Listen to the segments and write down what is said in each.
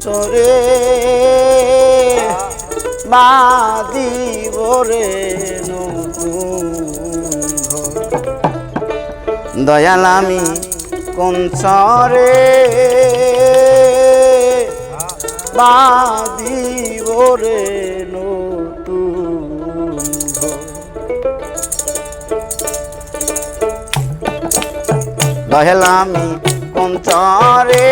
চরে বাঁধিব রে নতুন ঘর। দয়াল আমি কোন চরে বাঁধিব রে নতুন ঘর। দয়াল আমি কোন চরে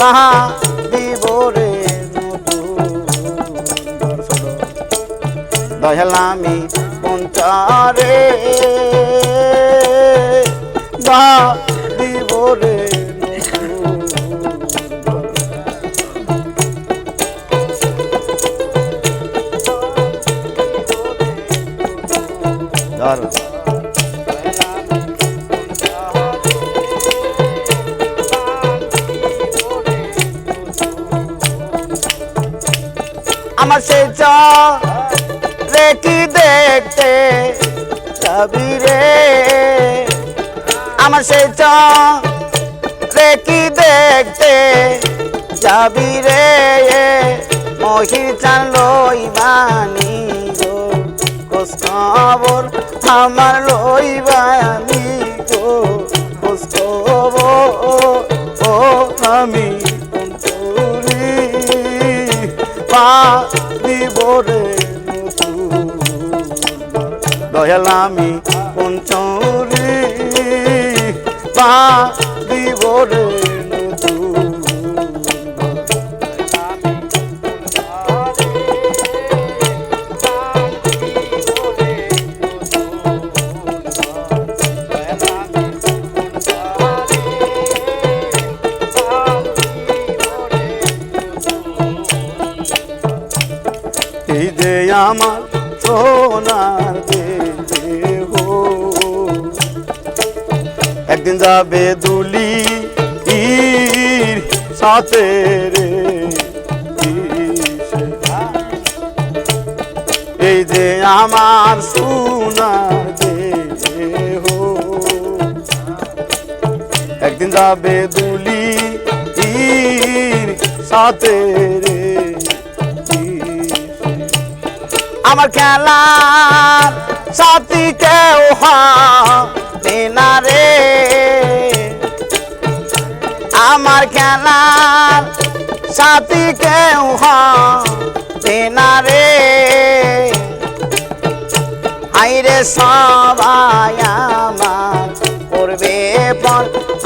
বাঁধিব রে নতুন ঘর। দয়াল আমি কোন চরে বাঁধিব রে আমার সে রে কি দেখতে যাবি রে, আমার সে রে কি দেখতে যাবি রে, মহির চান লইবানি গো খোঁজ খবর আমার লইবানি গো খোঁজ খবর। ও আমি বাঁধিব রে নতুন। দয়াল আমি কোন চরে বাঁধিব রে নতুন। এই যে আমার সোনার দেহ একদিন যাবে দুলি সাথে রে। এই যে আমার সোনার দেহ একদিন যাবে দুলি সাথে রে। আমার খেলার সাথী কেউ হবে না রে, আমার খেলার সাথী কেউ হবে না রে। আইরে সবাই আমার করবে পর,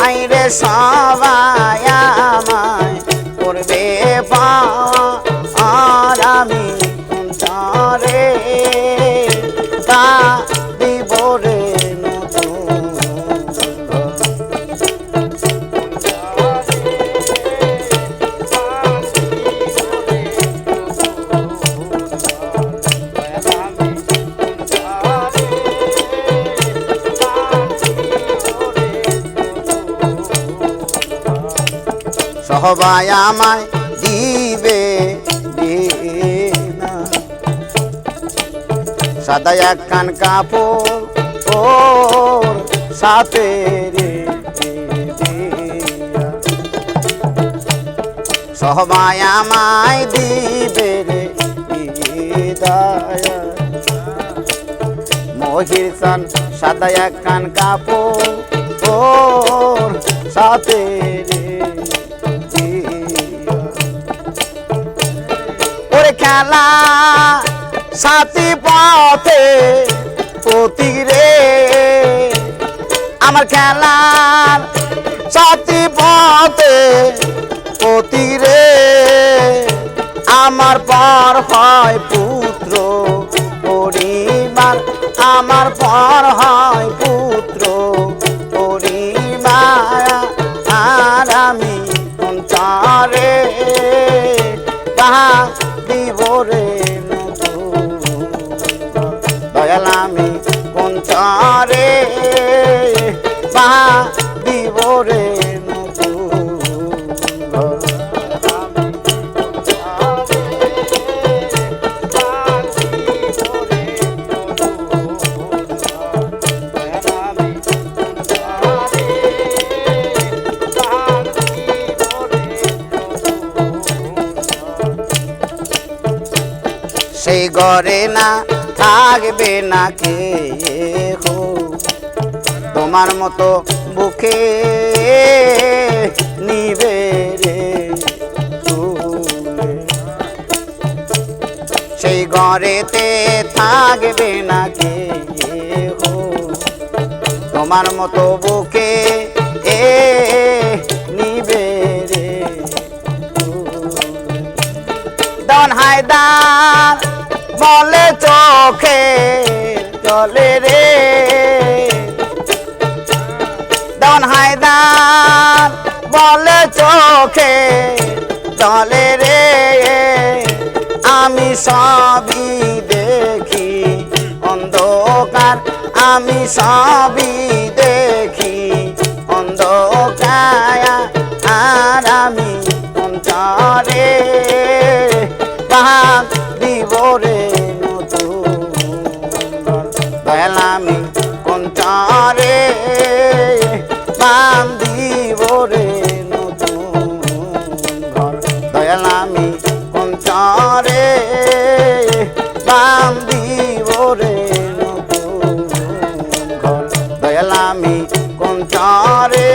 আইরে সবাই আমায় করবে পর। আমি চরে বাঁধিব রে নতুন ঘর। সবাই আমায় দিবে সাদা একখান কাপড় সাথে রে। সবাই আমায় দিবে রে দয়া, মহির চান সাদা একখান কাপড় সাথে রে। ওরে খেলা সাথী পথে পতি রে, আমার খেলার সাথী পথে পতি রে। আমার পর হয় পুত্র পরিবার, আমার পর হয় পুত্র পরিবার। আর আমি কোন চরে বাঁধিব রে নতুন। দয়াল আমি কোন চরে বাঁধিব রে ঘরে না থাকবে না কে হো তোমার মতো বুকে নিবে রে তুলে সেই ঘরেতে থাকবে না কে হো তোমার মতো বুকে নিবে রে দন হায়দার বলে চোখে চলে রে দন হায়দার বলে চোখে চলে রে আমি সবই দেখি অন্ধকার আমি সবই দেখি অন্ধকার আর আমি অন্তরে বাহাগ দিব রে নতুন দয়াল আমি অন্তরে বান্ধিব রে নতুন ঘর দয়াল আমি অন্তরে বান্ধিব রে নতুন ঘর দয়াল আমি অন্তরে